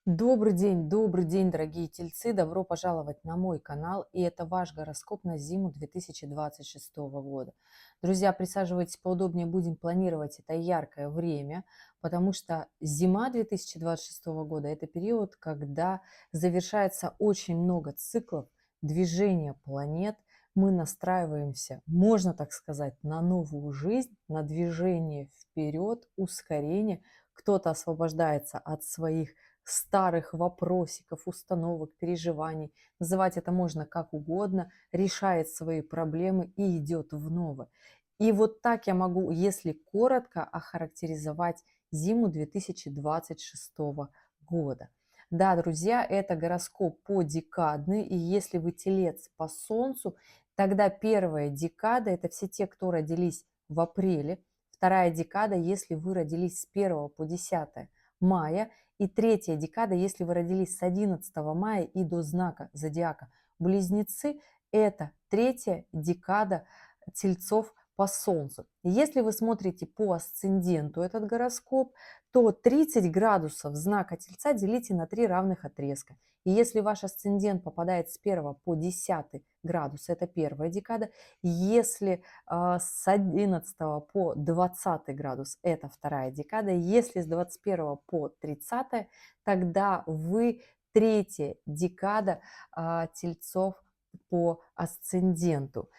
Добрый день, дорогие тельцы! Добро пожаловать на мой канал, и это ваш гороскоп на зиму 2026 года. Друзья, присаживайтесь поудобнее, будем планировать это яркое время, потому что зима 2026 года – это период, когда завершается очень много циклов движения планет, мы настраиваемся, можно так сказать, на новую жизнь, на движение вперед, ускорение. Кто-то освобождается от своих старых вопросиков, установок, переживаний. Называть это можно как угодно, решает свои проблемы и идет в новое. И вот так я могу, если коротко, охарактеризовать зиму 2026 года. Да, друзья, это гороскоп по декадный, и если вы телец по солнцу, тогда первая декада – это все те, кто родились в апреле, вторая декада, если вы родились с 1 по 10 мая, и третья декада, если вы родились с 11 мая и до знака зодиака Близнецы, это третья декада тельцов по Солнцу. Если вы смотрите по асценденту этот гороскоп, то 30 градусов знака Тельца делите на 3 равных отрезка. И если ваш асцендент попадает с 1 по 10 градус, это первая декада. Если с 11 по 20 градус, это вторая декада. Если с 21 по 30, тогда вы третья декада тельцов по асценденту.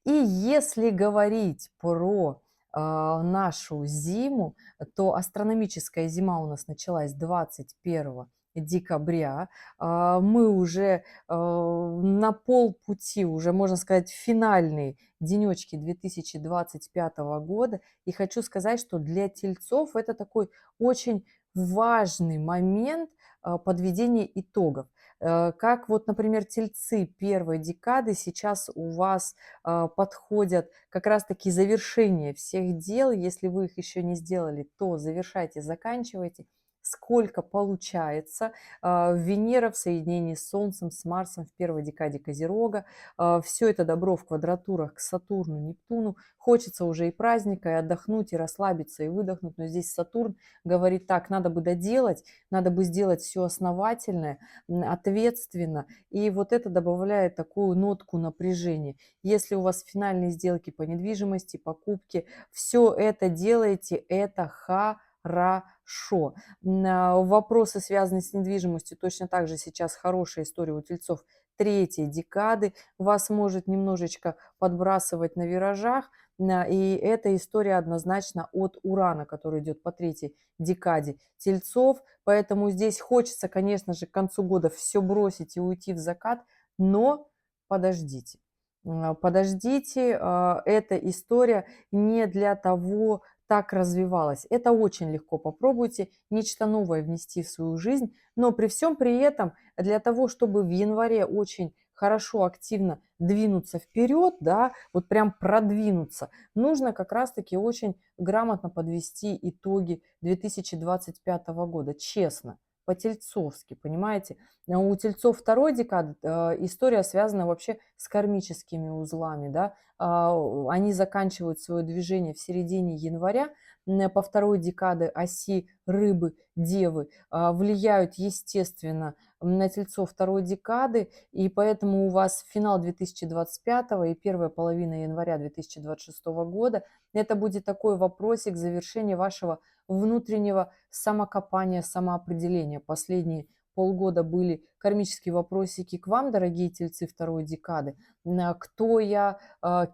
И если говорить про нашу зиму, то астрономическая зима у нас началась 21 декабря. Мы уже на полпути, уже можно сказать, финальные денечки 2025 года. И хочу сказать, что для тельцов это такой очень важный момент подведения итогов. Как вот, например, тельцы первой декады сейчас у вас подходят как раз-таки завершение всех дел. Если вы их еще не сделали, то завершайте, заканчивайте. Сколько получается. Венера в соединении с Солнцем, с Марсом в первой декаде Козерога. Все это добро в квадратурах к Сатурну, Нептуну. Хочется уже и праздника, и отдохнуть, и расслабиться, и выдохнуть. Но здесь Сатурн говорит так, надо бы доделать, надо бы сделать все основательное, ответственно. И вот это добавляет такую нотку напряжения. Если у вас финальные сделки по недвижимости, покупки, все это делаете, это хорошо. Вопросы, связанные с недвижимостью, точно так же сейчас хорошая история у тельцов третьей декады. Вас может немножечко подбрасывать на виражах, и эта история однозначно от Урана, который идет по третьей декаде тельцов. Поэтому здесь хочется, конечно же, к концу года все бросить и уйти в закат, но подождите. Подождите, эта история не для того так развивалась. Это очень легко. Попробуйте нечто новое внести в свою жизнь, но при всем при этом для того, чтобы в январе очень хорошо, активно двинуться вперед, да, вот прям продвинуться, нужно как раз-таки очень грамотно подвести итоги 2025 года, честно, по-тельцовски, понимаете? У тельцов второй декады история связана вообще с кармическими узлами, да, они заканчивают свое движение в середине января, по второй декады оси рыбы, девы, влияют, естественно, на тельцов второй декады, и поэтому у вас финал 2025 и первая половина января 2026 года это будет такой вопросик завершения вашего внутреннего самокопания, самоопределения. Последние полгода были кармические вопросики к вам, дорогие тельцы второй декады. Кто я,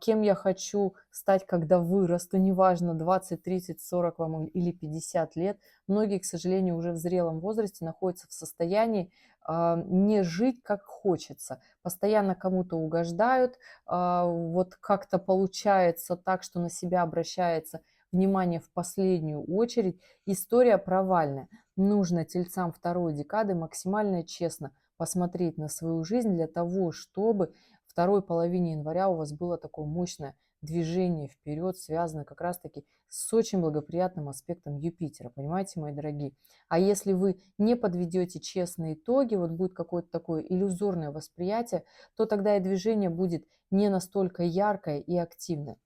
кем я хочу стать, когда вырасту, неважно, 20, 30, 40 вам или 50 лет. Многие, к сожалению, уже в зрелом возрасте находятся в состоянии не жить как хочется. Постоянно кому-то угождают, вот как-то получается так, что на себя обращается внимание в последнюю очередь. История провальная. Нужно тельцам второй декады максимально честно посмотреть на свою жизнь для того, чтобы второй половине января у вас было такое мощное движение вперед, связанное как раз-таки с очень благоприятным аспектом Юпитера, понимаете, мои дорогие? А если вы не подведете честные итоги, вот будет какое-то такое иллюзорное восприятие, то тогда и движение будет не настолько яркое и активное.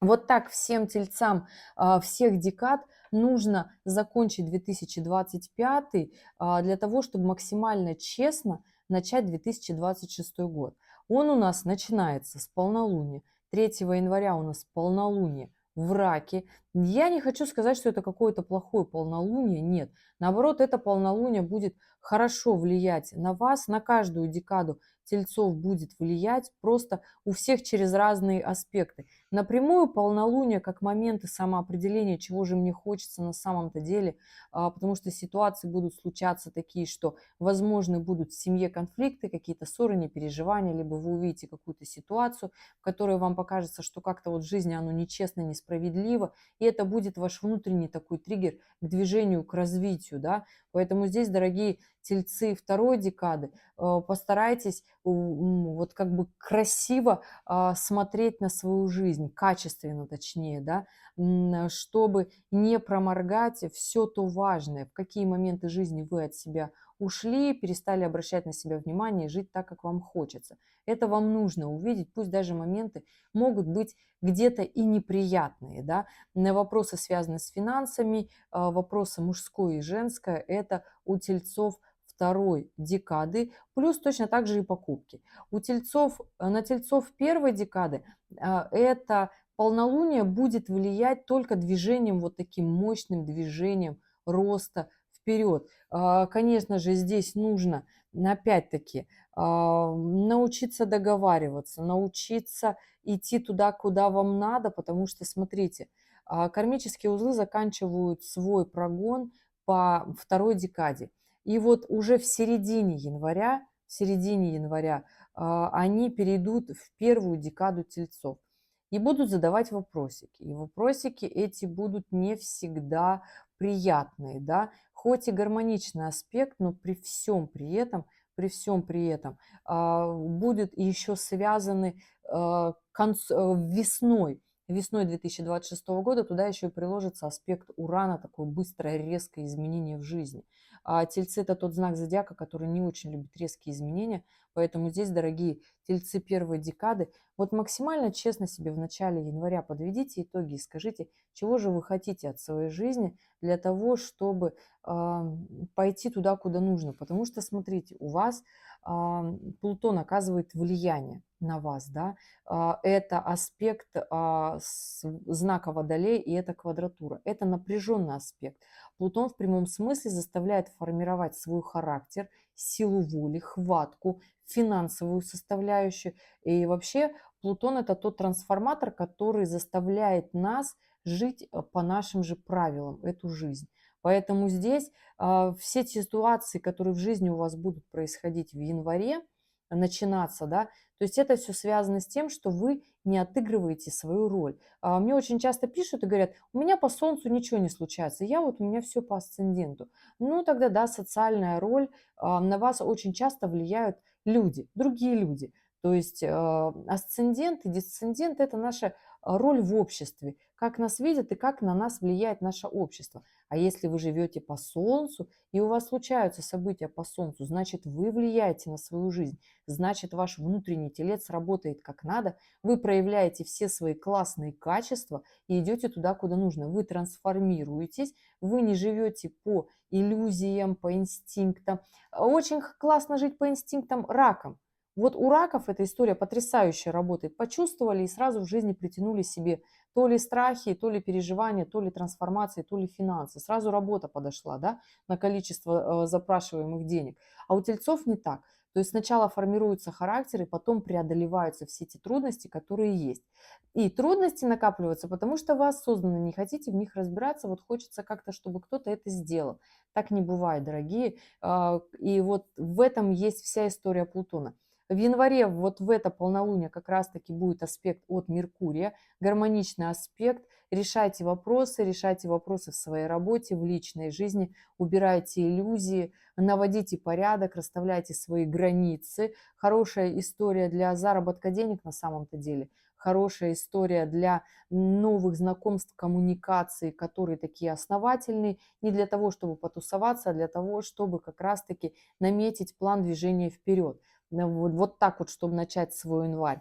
Вот так всем тельцам всех декад нужно закончить 2025 для того, чтобы максимально честно начать 2026 год. Он у нас начинается с полнолуния. 3 января у нас полнолуние в Раке. Я не хочу сказать, что это какое-то плохое полнолуние, нет. Наоборот, это полнолуние будет хорошо влиять на вас, на каждую декаду Тельцов будет влиять, просто у всех через разные аспекты. Напрямую полнолуние как моменты самоопределения, чего же мне хочется на самом-то деле, потому что ситуации будут случаться такие, что возможны будут в семье конфликты, какие-то ссоры, непереживания, либо вы увидите какую-то ситуацию, в которой вам покажется, что как-то вот в жизни оно нечестно, несправедливо, и это будет ваш внутренний такой триггер к движению, к развитию, да. Поэтому здесь, дорогие тельцы второй декады, постарайтесь вот как бы красиво смотреть на свою жизнь, качественно точнее, да, чтобы не проморгать все то важное, в какие моменты жизни вы от себя ушли, перестали обращать на себя внимание и жить так, как вам хочется. Это вам нужно увидеть, пусть даже моменты могут быть где-то и неприятные, да. На вопросы, связанные с финансами, вопросы мужское и женское, это у тельцов второй декады, плюс точно так же и покупки. У тельцов, на тельцов первой декады это полнолуние будет влиять только движением, вот таким мощным движением роста вперед. Конечно же, здесь нужно, опять-таки, научиться договариваться, научиться идти туда, куда вам надо, потому что, смотрите, кармические узлы заканчивают свой прогон по второй декаде. И вот уже в середине января они перейдут в первую декаду тельцов и будут задавать вопросики. И вопросики эти будут не всегда приятные, да, хоть и гармоничный аспект, но при всем при этом будут еще связаны весной 2026 года, туда еще и приложится аспект Урана, такое быстрое, резкое изменение в жизни. Тельцы – это тот знак зодиака, который не очень любит резкие изменения, поэтому здесь, дорогие тельцы первой декады, вот максимально честно себе в начале января подведите итоги и скажите, чего же вы хотите от своей жизни для того, чтобы пойти туда, куда нужно. Потому что, смотрите, у вас Плутон оказывает влияние на вас, да, это аспект знака Водолей, и это квадратура. Это напряженный аспект. Плутон в прямом смысле заставляет формировать свой характер, силу воли, хватку, финансовую составляющую. И вообще Плутон – это тот трансформатор, который заставляет нас жить по нашим же правилам, эту жизнь. Поэтому здесь все те ситуации, которые в жизни у вас будут происходить в январе, начинаться, да, то есть это все связано с тем, что вы не отыгрываете свою роль. Мне очень часто пишут и говорят, у меня по солнцу ничего не случается, у меня все по асценденту. Ну, тогда да, социальная роль, на вас очень часто влияют люди, другие люди. То есть асцендент и дисцендент – это наша роль в обществе, как нас видят и как на нас влияет наше общество. А если вы живете по Солнцу, и у вас случаются события по Солнцу, значит, вы влияете на свою жизнь, значит, ваш внутренний телец работает как надо, вы проявляете все свои классные качества и идете туда, куда нужно. Вы трансформируетесь, вы не живете по иллюзиям, по инстинктам. Очень классно жить по инстинктам раком. Вот у раков эта история потрясающе работает. Почувствовали и сразу в жизни притянули себе то ли страхи, то ли переживания, то ли трансформации, то ли финансы. Сразу работа подошла, да, на количество запрашиваемых денег. А у тельцов не так. То есть сначала формируется характер, и потом преодолеваются все эти трудности, которые есть. И трудности накапливаются, потому что вы осознанно не хотите в них разбираться, вот хочется как-то, чтобы кто-то это сделал. Так не бывает, дорогие. И вот в этом есть вся история Плутона. В январе вот в это полнолуние как раз-таки будет аспект от Меркурия, гармоничный аспект. Решайте вопросы в своей работе, в личной жизни, убирайте иллюзии, наводите порядок, расставляйте свои границы. Хорошая история для заработка денег на самом-то деле. Хорошая история для новых знакомств, коммуникаций, которые такие основательные, не для того, чтобы потусоваться, а для того, чтобы как раз-таки наметить план движения вперед. Вот так вот, чтобы начать свой январь.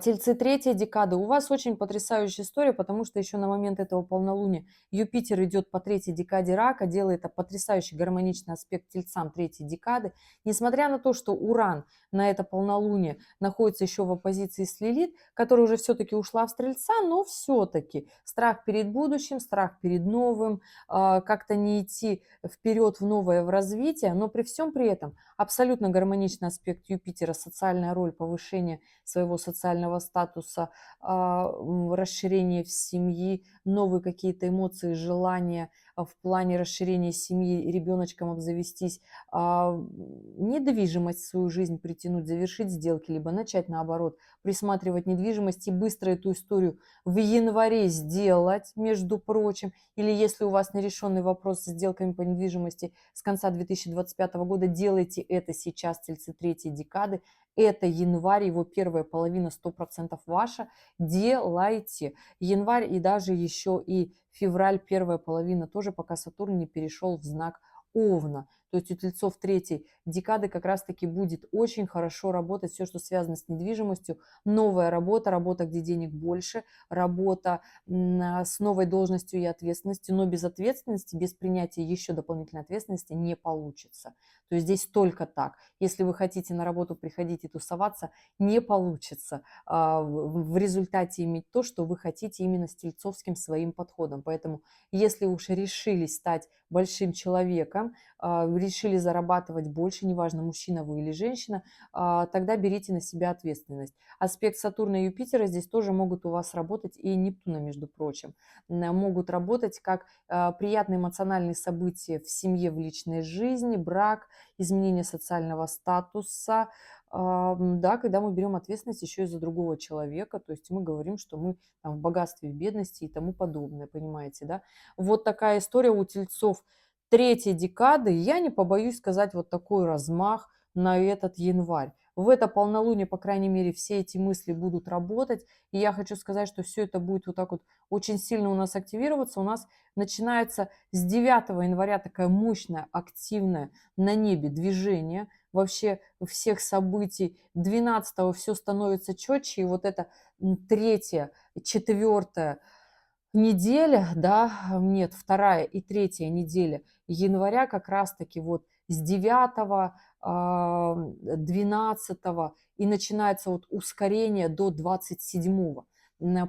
Тельцы третьей декады, у вас очень потрясающая история, потому что еще на момент этого полнолуния Юпитер идет по третьей декаде рака, делает потрясающий гармоничный аспект тельцам третьей декады. Несмотря на то, что Уран на это полнолуние находится еще в оппозиции с Лилит, которая уже все-таки ушла в Стрельца, но все-таки страх перед будущим, страх перед новым, как-то не идти вперед в новое, в развитие, но при всем при этом абсолютно гармоничный аспект Юпитера, социальная роль, повышение своего социального статуса, расширение в семьи, новые какие-то эмоции, желания в плане расширения семьи, ребеночком обзавестись, недвижимость в свою жизнь притянуть, завершить сделки, либо начать наоборот присматривать недвижимость и быстро эту историю в январе сделать, между прочим, или если у вас нерешенный вопрос с сделками по недвижимости с конца 2025 года, делайте это сейчас, тельцы третьей декады, это январь, его первая половина 100% ваша, делайте. Январь и даже еще и февраль, первая половина тоже, пока Сатурн не перешел в знак Овна. То есть у тельцов третьей декады как раз-таки будет очень хорошо работать все, что связано с недвижимостью. Новая работа, работа, где денег больше, работа с новой должностью и ответственностью, но без ответственности, без принятия еще дополнительной ответственности не получится. То есть здесь только так. Если вы хотите на работу приходить и тусоваться, не получится в результате иметь то, что вы хотите именно с тельцовским своим подходом. Поэтому если уж решили стать большим человеком, решили зарабатывать больше, неважно, мужчина вы или женщина, тогда берите на себя ответственность. Аспект Сатурна и Юпитера здесь тоже могут у вас работать, и Нептуна, между прочим. Могут работать как приятные эмоциональные события в семье, в личной жизни, брак, изменение социального статуса, да, когда мы берем ответственность еще и за другого человека, то есть мы говорим, что мы там, в богатстве, в бедности и тому подобное, понимаете, да. Вот такая история у тельцов третьей декады, я не побоюсь сказать вот такой размах на этот январь. В это полнолуние, по крайней мере, все эти мысли будут работать, и я хочу сказать, что все это будет вот так вот очень сильно у нас активироваться. У нас начинается с 9 января такая мощная, активная на небе движение, вообще всех событий. 12 все становится четче, и вот это третья, четвертая неделя, да, нет, вторая и третья неделя января как раз-таки вот с 9, 12 и начинается вот ускорение до 27.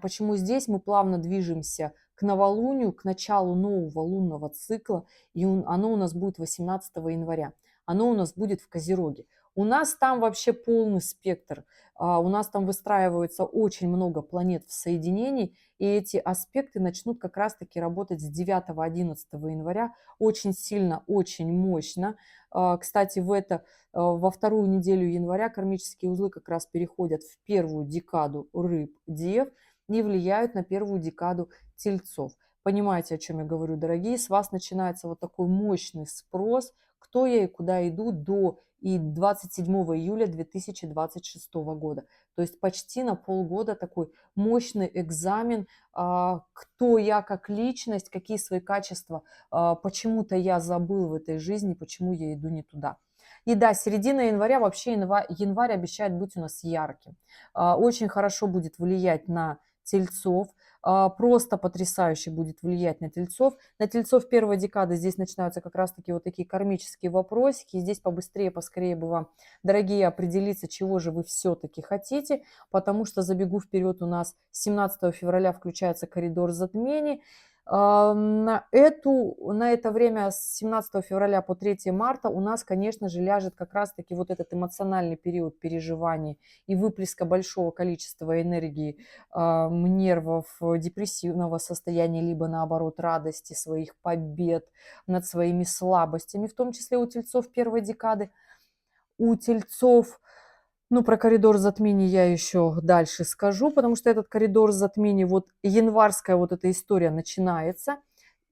Почему здесь мы плавно движемся к новолунию, к началу нового лунного цикла, и оно у нас будет 18 января. Оно у нас будет в Козероге. У нас там вообще полный спектр. У нас там выстраивается очень много планет в соединении, и эти аспекты начнут как раз-таки работать с 9-11 января очень сильно, очень мощно. Кстати, во вторую неделю января кармические узлы как раз переходят в первую декаду рыб, дев и влияют на первую декаду тельцов. Понимаете, о чем я говорю, дорогие? С вас начинается вот такой мощный спрос, кто я и куда иду до и 27 июля 2026 года. То есть почти на полгода такой мощный экзамен, кто я как личность, какие свои качества, почему-то я забыл в этой жизни, почему я иду не туда. И да, середина января, вообще январь обещает быть у нас ярким. Очень хорошо будет влиять на тельцов, просто потрясающе будет влиять на тельцов. На тельцов первой декады здесь начинаются как раз-таки вот такие кармические вопросики. И здесь побыстрее, поскорее бы вам, дорогие, определиться, чего же вы все-таки хотите, потому что, забегу вперед, у нас 17 февраля включается коридор затмений. На это время с 17 февраля по 3 марта у нас, конечно же, ляжет как раз-таки вот этот эмоциональный период переживаний и выплеска большого количества энергии, нервов, депрессивного состояния, либо наоборот радости своих побед над своими слабостями, в том числе у тельцов первой декады. У тельцов, ну, про коридор затмений я еще дальше скажу, потому что этот коридор затмений, вот январская вот эта история начинается,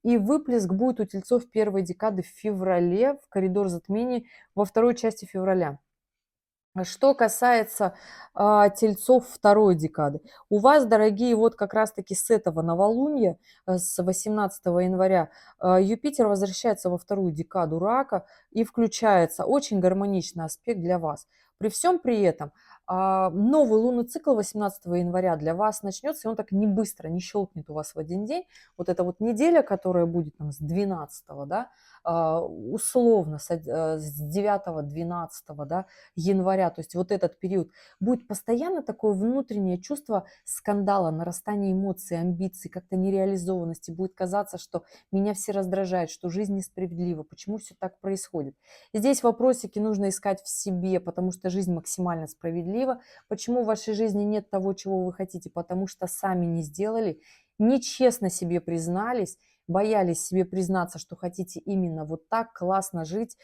и выплеск будет у тельцов первой декады в феврале, в коридор затмений во второй части февраля. Что касается тельцов второй декады, у вас, дорогие, вот как раз-таки с этого новолуния, с 18 января, Юпитер возвращается во вторую декаду рака и включается очень гармоничный аспект для вас. При всем при этом Новый лунный цикл 18 января для вас начнется, и он так не быстро, не щелкнет у вас в один день. Вот эта вот неделя, которая будет там с 12, да, условно с 9-12, да, января, то есть вот этот период, будет постоянно такое внутреннее чувство скандала, нарастания эмоций, амбиций, как-то нереализованности. Будет казаться, что меня все раздражают, что жизнь несправедлива, почему все так происходит. И здесь вопросики нужно искать в себе, потому что жизнь максимально справедлива. Почему в вашей жизни нет того, чего вы хотите? Потому что сами не сделали, нечестно себе признались, боялись себе признаться, что хотите именно вот так, классно жить,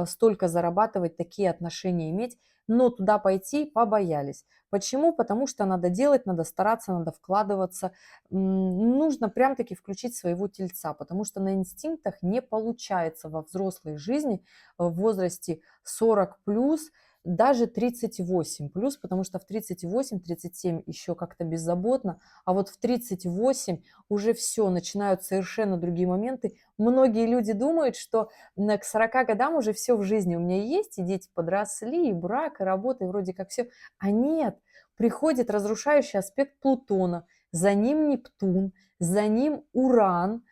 столько зарабатывать, такие отношения иметь, но туда пойти побоялись. Почему? Потому что надо делать, надо стараться, надо вкладываться. Нужно прям-таки включить своего тельца, потому что на инстинктах не получается во взрослой жизни в возрасте 40 плюс, даже 38 плюс, потому что в 38-37 еще как-то беззаботно, а вот в 38 уже все, начинают совершенно другие моменты. Многие люди думают, что к 40 годам уже все в жизни у меня есть, и дети подросли, и брак, и работа, и вроде как все. А нет, приходит разрушающий аспект Плутона, за ним Нептун, за ним Уран,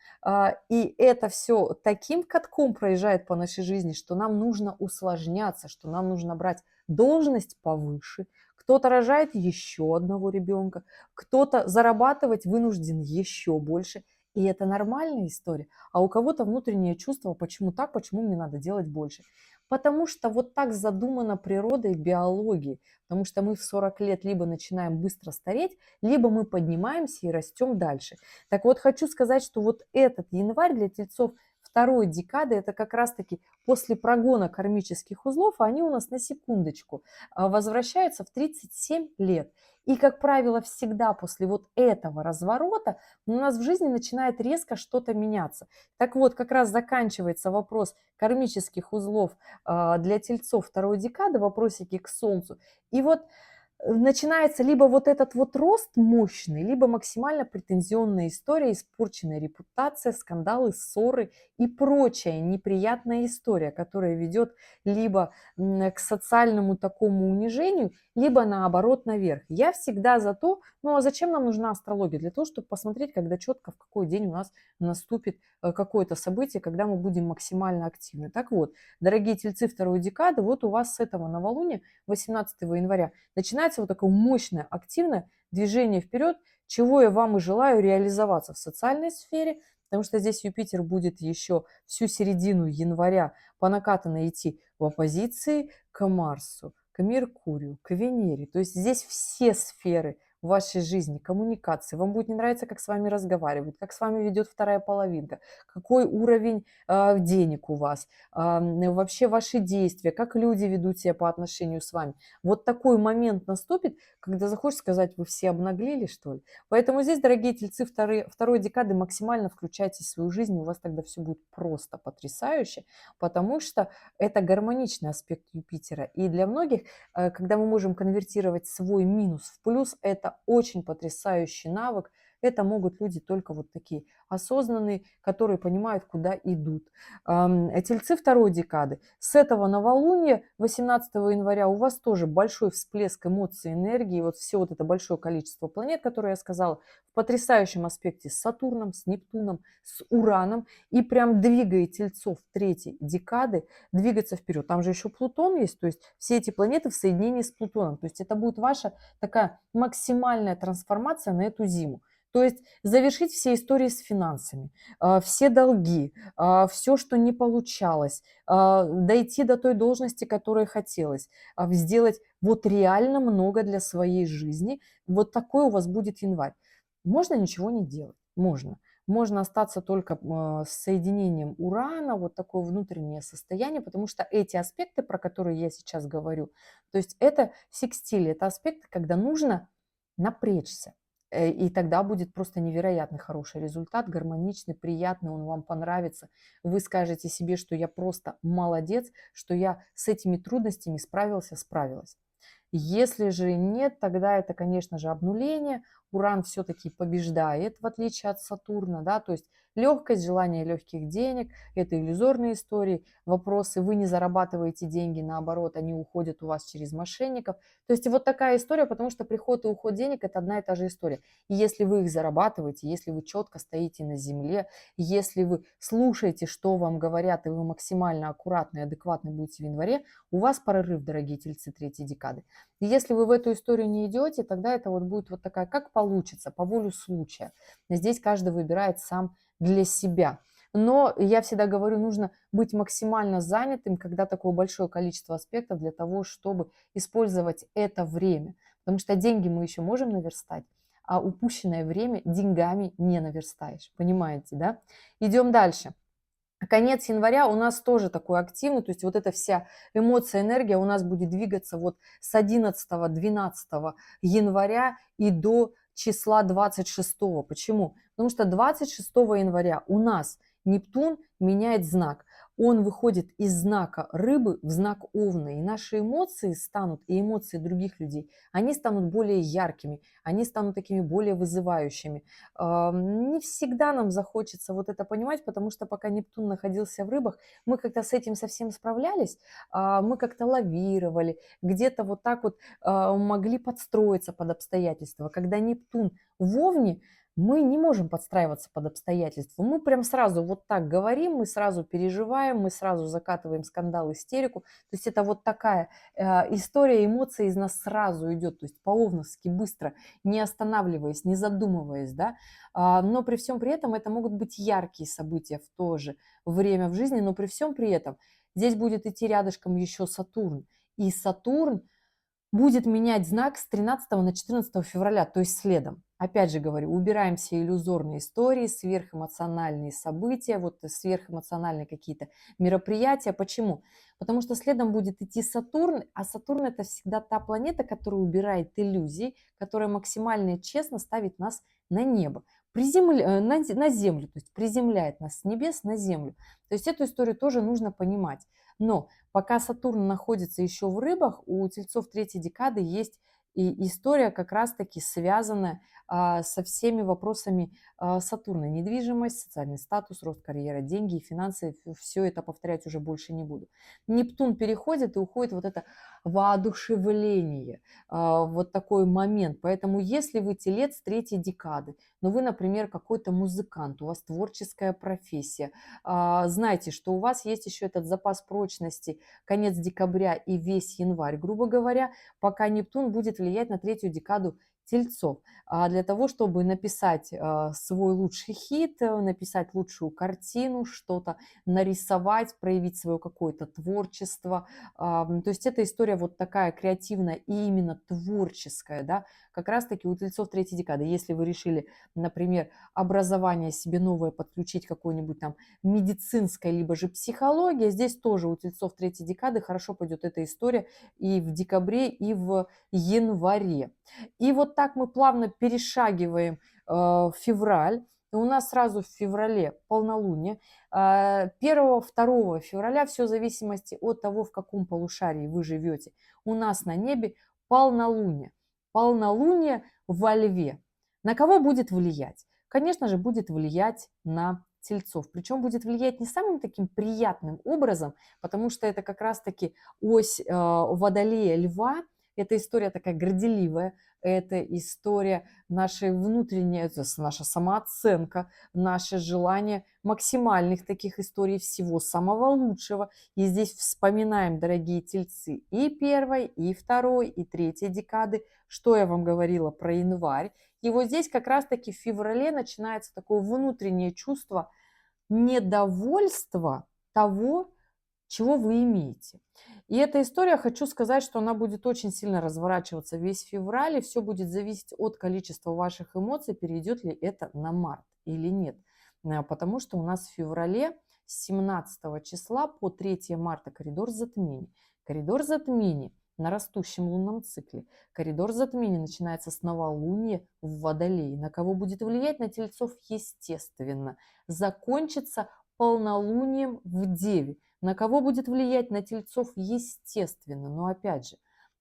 и это все таким катком проезжает по нашей жизни, что нам нужно усложняться, что нам нужно брать должность повыше, кто-то рожает еще одного ребенка, кто-то зарабатывать вынужден еще больше. И это нормальная история. А у кого-то внутреннее чувство, почему так, почему мне надо делать больше. Потому что вот так задумана природой биологией. Потому что мы в 40 лет либо начинаем быстро стареть, либо мы поднимаемся и растем дальше. Так вот, хочу сказать, что вот этот январь для тельцов второй декады, это как раз-таки после прогона кармических узлов, они у нас на секундочку возвращаются в 37 лет. И, как правило, всегда после вот этого разворота у нас в жизни начинает резко что-то меняться. Так вот, как раз заканчивается вопрос кармических узлов для тельцов второй декады, вопросики к Солнцу. И вот начинается либо вот этот вот рост мощный, либо максимально претензионная история, испорченная репутация, скандалы, ссоры и прочая неприятная история, которая ведет либо к социальному такому унижению, либо наоборот наверх. Я всегда за то, ну а зачем нам нужна астрология? Для того, чтобы посмотреть, когда четко в какой день у нас наступит какое-то событие, когда мы будем максимально активны. Так вот, дорогие тельцы второй декады, вот у вас с этого новолуния 18 января начинается вот такое мощное, активное движение вперед, чего я вам и желаю реализоваться в социальной сфере, потому что здесь Юпитер будет еще всю середину января по накатанной идти в оппозиции к Марсу, к Меркурию, к Венере. То есть здесь все сферы в вашей жизни, коммуникации. Вам будет не нравиться, как с вами разговаривают, как с вами ведет вторая половинка, какой уровень денег у вас, вообще ваши действия, как люди ведут себя по отношению с вами. Вот такой момент наступит, когда захочешь сказать, вы все обнаглели, что ли. Поэтому здесь, дорогие тельцы второй декады, максимально включайте в свою жизнь, у вас тогда все будет просто потрясающе, потому что это гармоничный аспект Юпитера. И для многих, когда мы можем конвертировать свой минус в плюс, это очень потрясающий навык. Это могут люди только вот такие осознанные, которые понимают, куда идут. Тельцы второй декады. С этого новолуния 18 января у вас тоже большой всплеск эмоций, энергии. Вот все вот это большое количество планет, которые я сказала, в потрясающем аспекте с Сатурном, с Нептуном, с Ураном. И прям двигает тельцов третьей декады двигаться вперед. Там же еще Плутон есть, то есть все эти планеты в соединении с Плутоном. То есть это будет ваша такая максимальная трансформация на эту зиму. То есть завершить все истории с финансами, все долги, все, что не получалось, дойти до той должности, которой хотелось, сделать вот реально много для своей жизни. Вот такой у вас будет январь. Можно ничего не делать? Можно. Можно остаться только с соединением Урана, вот такое внутреннее состояние, потому что эти аспекты, про которые я сейчас говорю, то есть это секстили, это аспекты, когда нужно напрячься. И тогда будет просто невероятно хороший результат, гармоничный, приятный, он вам понравится. Вы скажете себе, что я просто молодец, что я с этими трудностями справился, справилась. Если же нет, тогда это, конечно же, обнуление. Уран все-таки побеждает, в отличие от Сатурна, да, то есть Легкость, желание легких денег, это иллюзорные истории, вопросы, вы не зарабатываете деньги, наоборот, они уходят у вас через мошенников. То есть вот такая история, потому что приход и уход денег – это одна и та же история. И если вы их зарабатываете, если вы четко стоите на земле, если вы слушаете, что вам говорят, и вы максимально аккуратны и адекватны будете в январе, у вас прорыв, дорогие тельцы третьей декады. И если вы в эту историю не идете, тогда это вот будет вот такая, как получится, по воле случая. Здесь каждый выбирает сам для себя. Но я всегда говорю, нужно быть максимально занятым, когда такое большое количество аспектов для того, чтобы использовать это время. Потому что деньги мы еще можем наверстать, а упущенное время деньгами не наверстаешь. Понимаете, да? Идем дальше. Конец января у нас тоже такой активный, то есть вот эта вся эмоция, энергия у нас будет двигаться вот с 11-12 января и до числа 26. Почему? Потому что 26 января у нас Нептун меняет знак. Он выходит из знака рыбы в знак овна. И наши эмоции станут, и эмоции других людей, они станут более яркими, они станут такими более вызывающими. Не всегда нам захочется вот это понимать, потому что пока Нептун находился в рыбах, мы как-то с этим совсем справлялись, мы как-то лавировали, где-то вот так вот могли подстроиться под обстоятельства. Когда Нептун в Овне, мы не можем подстраиваться под обстоятельства. Мы прям сразу вот так говорим, мы сразу переживаем, мы сразу закатываем скандал, истерику. То есть это вот такая история, эмоция из нас сразу идет, то есть по-овновски быстро, не останавливаясь, не задумываясь, да. Но при всем при этом это могут быть яркие события в то же время в жизни, но при всем при этом здесь будет идти рядышком еще Сатурн. И Сатурн будет менять знак с 13 на 14 февраля, то есть следом. Опять же говорю, убираем все иллюзорные истории, сверхэмоциональные события, вот сверхэмоциональные какие-то мероприятия. Почему? Потому что следом будет идти Сатурн, а Сатурн это всегда та планета, которая убирает иллюзии, которая максимально и честно ставит нас на небо, на землю, то есть приземляет нас с небес на землю. То есть эту историю тоже нужно понимать. Но пока Сатурн находится еще в рыбах, у тельцов третьей декады есть и история как раз-таки связанная со всеми вопросами Сатурна. Недвижимость, социальный статус, рост карьеры, деньги, финансы. Все это повторять уже больше не буду. Нептун переходит и уходит вот это воодушевление, вот такой момент. Поэтому если вы телец третьей декады, но вы, например, какой-то музыкант, у вас творческая профессия, знайте, что у вас есть еще этот запас прочности конец декабря и весь январь, грубо говоря, пока Нептун будет влиять на третью декаду тельцов. Для того, чтобы написать свой лучший хит, написать лучшую картину, что-то нарисовать, проявить свое какое-то творчество. То есть эта история вот такая креативная и именно творческая, да, как раз-таки у тельцов третьей декады. Если вы решили, например, образование себе новое подключить, какое-нибудь там медицинская, либо же психология, здесь тоже у тельцов третьей декады хорошо пойдет эта история и в декабре, и в январе. И вот так мы плавно перешагиваем февраль. У нас сразу в феврале полнолуние. 1-2 февраля, все в зависимости от того, в каком полушарии вы живете, у нас на небе полнолуние. Полнолуние во Льве. На кого будет влиять? Конечно же, будет влиять на тельцов. Причем будет влиять не самым таким приятным образом, потому что это как раз-таки ось Водолея Льва. Это история такая горделивая, это история нашей внутренней, это наша самооценка, наше желание максимальных таких историй, всего самого лучшего. И здесь вспоминаем, дорогие тельцы, и первой, и второй, и третьей декады, что я вам говорила про январь. И вот здесь как раз-таки в феврале начинается такое внутреннее чувство недовольства того, чего вы имеете. И эта история, хочу сказать, что она будет очень сильно разворачиваться весь февраль, и все будет зависеть от количества ваших эмоций, перейдет ли это на март или нет. Потому что у нас в феврале с 17 числа по 3 марта коридор затмений. Коридор затмений на растущем лунном цикле. Коридор затмений начинается с новолуния в Водолее. На кого будет влиять? На тельцов, естественно. Закончится полнолунием в Деве. На кого будет влиять? На тельцов, естественно. Но опять же,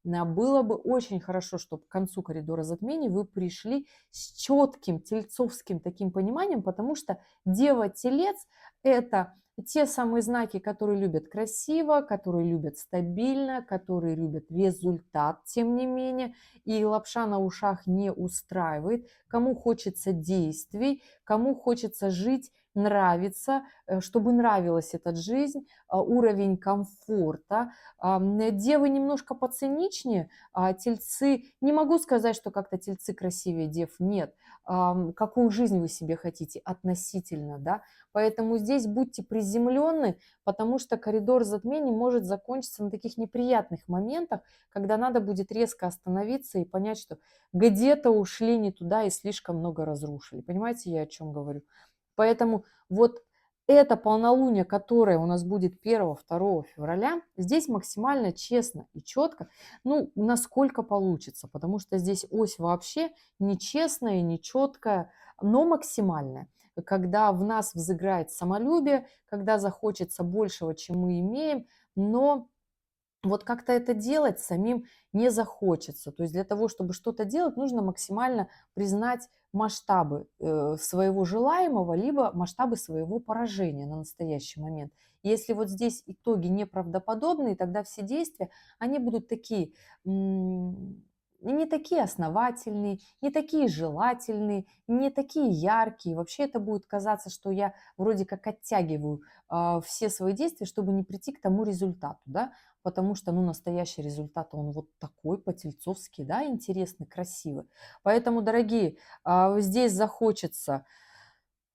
Было бы очень хорошо, чтобы к концу коридора затмений вы пришли с четким тельцовским таким пониманием, потому что Дева-Телец– это те самые знаки, которые любят красиво, которые любят стабильно, которые любят результат, тем не менее, и лапша на ушах не устраивает. Кому хочется действий, кому хочется жить, нравится, чтобы нравилась эта жизнь, уровень комфорта. Девы немножко поциничнее, а тельцы, не могу сказать, что как-то тельцы красивее дев, нет. Какую жизнь вы себе хотите относительно, да? Поэтому здесь будьте приземленны, потому что коридор затмений может закончиться на таких неприятных моментах, когда надо будет резко остановиться и понять, что где-то ушли не туда и слишком много разрушили. Понимаете, я о чем говорю? Поэтому вот это полнолуние, которое у нас будет 1-2 февраля, здесь максимально честно и четко, ну, насколько получится, потому что здесь ось вообще нечестная, нечеткая, но максимальная. Когда в нас взыграет самолюбие, когда захочется большего, чем мы имеем, но вот как-то это делать самим не захочется. То есть для того, чтобы что-то делать, нужно максимально признать масштабы своего желаемого, либо масштабы своего поражения на настоящий момент. Если вот здесь итоги неправдоподобные, тогда все действия, они будут такие, не такие основательные, не такие желательные, не такие яркие. Вообще это будет казаться, что я вроде как оттягиваю все свои действия, чтобы не прийти к тому результату, да, потому что, ну, настоящий результат, он вот такой, по-тельцовски, да, интересный, красивый. Поэтому, дорогие, здесь захочется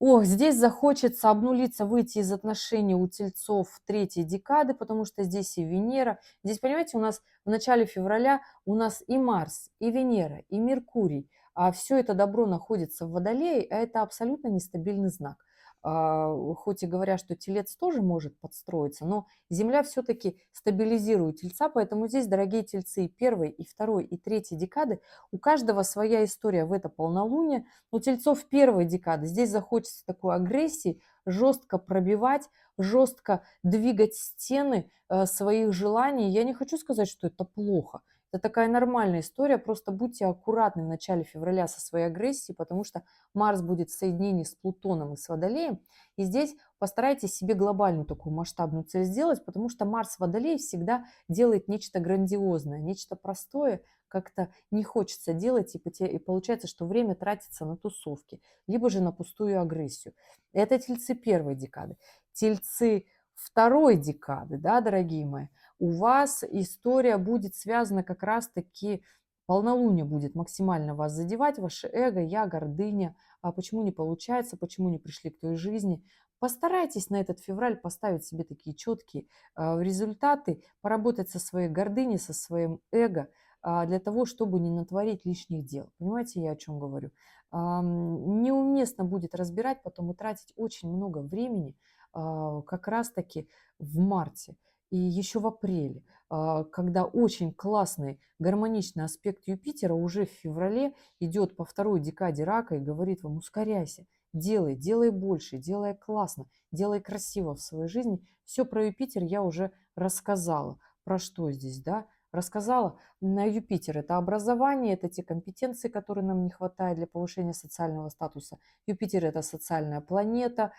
обнулиться, выйти из отношений у тельцов третьей декады, потому что здесь и Венера. Здесь, понимаете, у нас в начале февраля у нас и Марс, и Венера, и Меркурий. А все это добро находится в Водолее, а это абсолютно нестабильный знак. Хоть и говорят, что телец тоже может подстроиться, но Земля все-таки стабилизирует тельца, поэтому здесь, дорогие тельцы, и первой, и второй, и третьей декады, у каждого своя история в это полнолуние. У тельцов первой декады здесь захочется такой агрессии, жестко пробивать, жестко двигать стены своих желаний. Я не хочу сказать, что это плохо. Это такая нормальная история, просто будьте аккуратны в начале февраля со своей агрессией, потому что Марс будет в соединении с Плутоном и с Водолеем, и здесь постарайтесь себе глобальную такую масштабную цель сделать, потому что Марс в Водолее всегда делает нечто грандиозное, нечто простое, как-то не хочется делать, и получается, что время тратится на тусовки, либо же на пустую агрессию. Это тельцы первой декады. Тельцы второй декады, да, дорогие мои, у вас история будет связана как раз-таки, полнолуние будет максимально вас задевать, ваше эго, я, гордыня, а почему не получается, почему не пришли к той жизни. Постарайтесь на этот февраль поставить себе такие четкие результаты, поработать со своей гордыней, со своим эго, для того, чтобы не натворить лишних дел. Понимаете, я о чем говорю? Неуместно будет разбирать потом и тратить очень много времени как раз-таки в марте и еще в апреле, когда очень классный гармоничный аспект Юпитера уже в феврале идет по второй декаде рака и говорит вам: ускоряйся, делай больше, делай классно, делай красиво в своей жизни. Все про Юпитер я уже рассказала. Про что здесь, да? Рассказала. На Юпитер это образование, это те компетенции, которые нам не хватает для повышения социального статуса. Юпитер это социальная планета.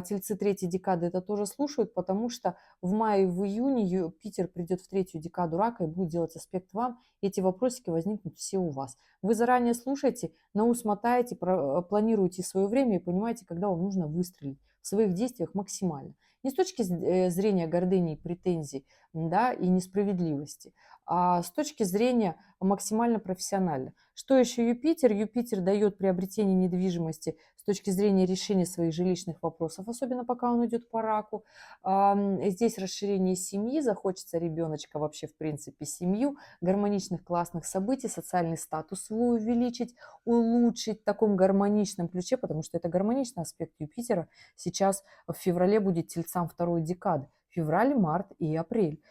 Тельцы третьей декады это тоже слушают, потому что в мае, в июне Юпитер придет в третью декаду рака и будет делать аспект вам. И эти вопросики возникнут все у вас. Вы заранее слушаете, на ус мотаете, планируете свое время и понимаете, когда вам нужно выстрелить в своих действиях максимально. Не с точки зрения гордыни и претензий, да, и несправедливости, а с точки зрения максимально профессионально. Что еще Юпитер? Юпитер дает приобретение недвижимости с точки зрения решения своих жилищных вопросов, особенно пока он идет по раку. Здесь расширение семьи, захочется ребеночка, вообще в принципе семью, гармоничных классных событий, социальный статус свой увеличить, улучшить в таком гармоничном ключе, потому что это гармоничный аспект Юпитера сейчас в феврале будет тельцам второй декады. февраль, март и апрель.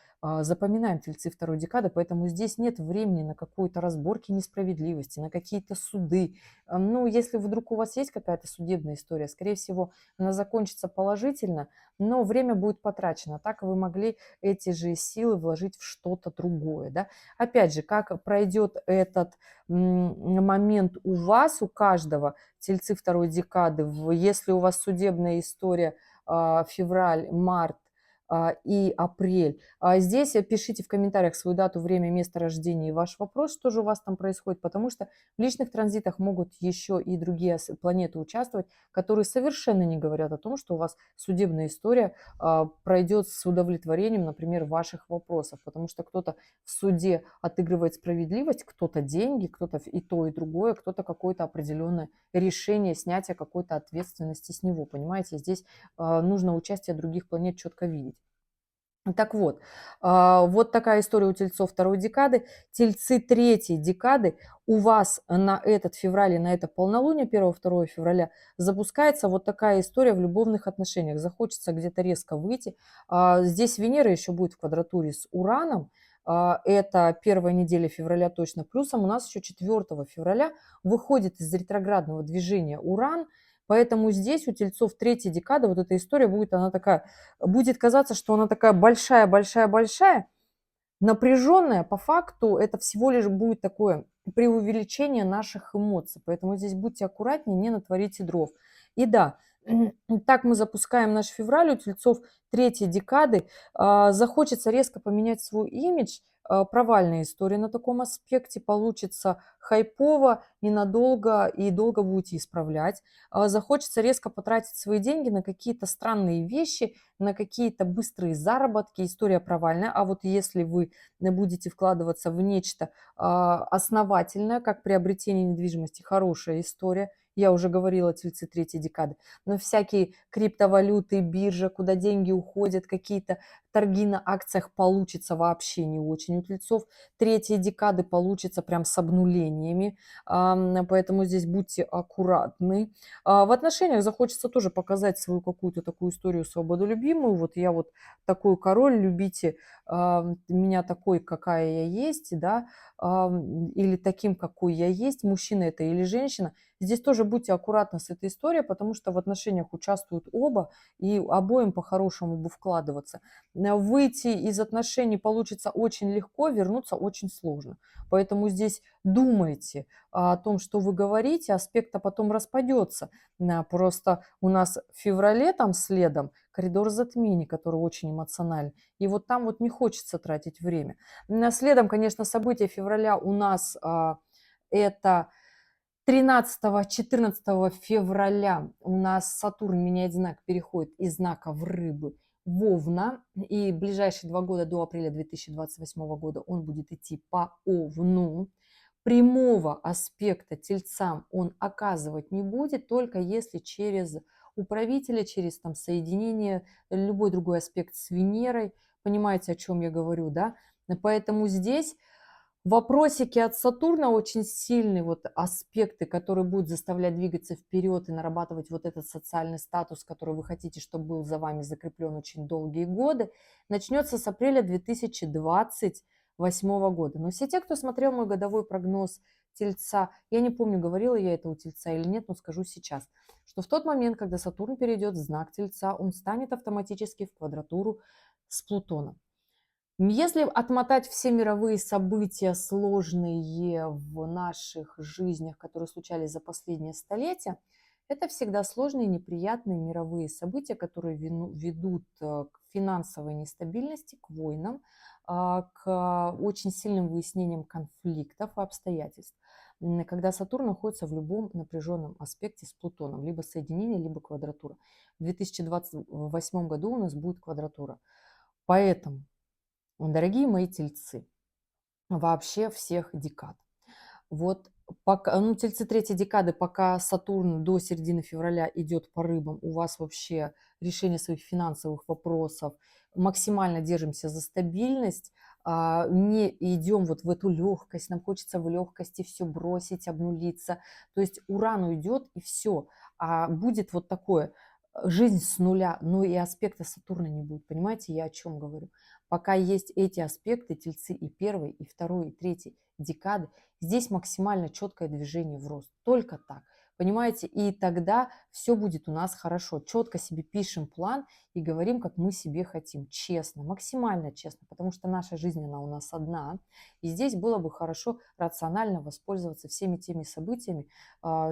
Запоминаем, тельцы второй декады, поэтому здесь нет времени на какую-то разборки несправедливости, на какие-то суды. Ну, если вдруг у вас есть какая-то судебная история, скорее всего, она закончится положительно, но время будет потрачено. Так вы могли эти же силы вложить в что-то другое. Да? Опять же, как пройдет этот момент у вас, у каждого, тельцы второй декады, если у вас судебная история февраль, март, и апрель. Здесь пишите в комментариях свою дату, время, место рождения и ваш вопрос, что же у вас там происходит, потому что в личных транзитах могут еще и другие планеты участвовать, которые совершенно не говорят о том, что у вас судебная история пройдет с удовлетворением, например, ваших вопросов, потому что кто-то в суде отыгрывает справедливость, кто-то деньги, кто-то и то, и другое, кто-то какое-то определенное решение снятия какой-то ответственности с него, понимаете, здесь нужно участие других планет четко видеть. Так вот, вот такая история у тельцов второй декады. Тельцы третьей декады у вас на этот февраль и на это полнолуние 1-2 февраля запускается вот такая история в любовных отношениях. Захочется где-то резко выйти. Здесь Венера еще будет в квадратуре с Ураном. Это первая неделя февраля точно. Плюсом у нас еще 4 февраля выходит из ретроградного движения Уран. Поэтому здесь у тельцов третьей декады вот эта история будет, она такая, будет казаться, что она такая большая-большая-большая, напряженная. По факту это всего лишь будет такое преувеличение наших эмоций. Поэтому здесь будьте аккуратнее, не натворите дров. И да, так мы запускаем наш февраль у тельцов третьей декады. Захочется резко поменять свой имидж. Провальная история на таком аспекте. Получится хайпово, ненадолго и долго будете исправлять. Захочется резко потратить свои деньги на какие-то странные вещи, на какие-то быстрые заработки. История провальная. А вот если вы будете вкладываться в нечто основательное, как приобретение недвижимости, хорошая история. Я уже говорила, тельцы третьей декады. Но всякие криптовалюты, биржа, куда деньги уходят, какие-то торги на акциях получится вообще не очень. У тельцов третьей декады получится прям с обнулениями. Поэтому здесь будьте аккуратны. В отношениях захочется тоже показать свою какую-то такую историю свободолюбимую. Вот я вот такой король, любите меня такой, какая я есть, да, или таким, какой я есть, мужчина это или женщина. Здесь тоже будьте аккуратны с этой историей, потому что в отношениях участвуют оба, и обоим по-хорошему бы вкладываться. Выйти из отношений получится очень легко, вернуться очень сложно. Поэтому здесь думайте о том, что вы говорите, аспект потом распадется. Просто у нас в феврале там следом коридор затмений, который очень эмоциональный. И вот там вот не хочется тратить время. Следом, конечно, события февраля у нас это 13-14 февраля у нас Сатурн меняет знак, переходит из знака в Рыбы в Овна. И ближайшие 2 года до апреля 2028 года он будет идти по Овну. Прямого аспекта тельцам он оказывать не будет, только если через управителя, через там соединение, любой другой аспект с Венерой. Понимаете, о чем я говорю, да? Поэтому здесь вопросики от Сатурна очень сильные, вот аспекты, которые будут заставлять двигаться вперед и нарабатывать вот этот социальный статус, который вы хотите, чтобы был за вами закреплен очень долгие годы, начнется с апреля 2028 года. Но все те, кто смотрел мой годовой прогноз Тельца, я не помню, говорила я это у Тельца или нет, но скажу сейчас, что в тот момент, когда Сатурн перейдет в знак Тельца, он станет автоматически в квадратуру с Плутоном. Если отмотать все мировые события сложные в наших жизнях, которые случались за последние столетия, это всегда сложные, неприятные мировые события, которые ведут к финансовой нестабильности, к войнам, к очень сильным выяснениям конфликтов и обстоятельств. Когда Сатурн находится в любом напряженном аспекте с Плутоном, либо соединение, либо квадратура. В 2028 году у нас будет квадратура. Поэтому, дорогие мои тельцы, вообще всех декад. Вот пока, ну, тельцы третьей декады, пока Сатурн до середины февраля идет по рыбам, у вас вообще решение своих финансовых вопросов, максимально держимся за стабильность, не идем вот в эту легкость, нам хочется в легкости все бросить, обнулиться. То есть Уран уйдет и все. А будет вот такое, жизнь с нуля, но и аспекта Сатурна не будет. Понимаете, я о чем говорю? Пока есть эти аспекты, тельцы и первой, и второй, и третьей декады, здесь максимально четкое движение в рост. Только так. Понимаете, и тогда все будет у нас хорошо. Четко себе пишем план и говорим, как мы себе хотим. Честно, максимально честно, потому что наша жизнь, она у нас одна. И здесь было бы хорошо рационально воспользоваться всеми теми событиями,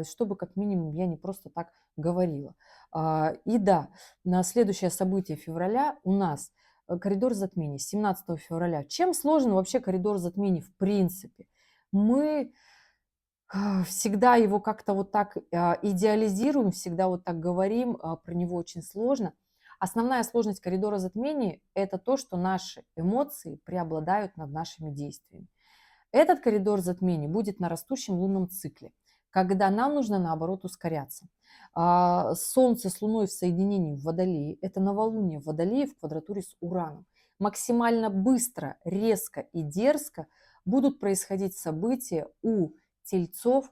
чтобы как минимум я не просто так говорила. И да, на следующее событие февраля у нас коридор затмений 17 февраля. Чем сложен вообще коридор затмений в принципе? Мы всегда его как-то вот так идеализируем, всегда вот так говорим, про него очень сложно. Основная сложность коридора затмений – это то, что наши эмоции преобладают над нашими действиями. Этот коридор затмений будет на растущем лунном цикле, когда нам нужно, наоборот, ускоряться. Солнце с Луной в соединении в Водолее – это новолуние в Водолее в квадратуре с Ураном. Максимально быстро, резко и дерзко будут происходить события у тельцов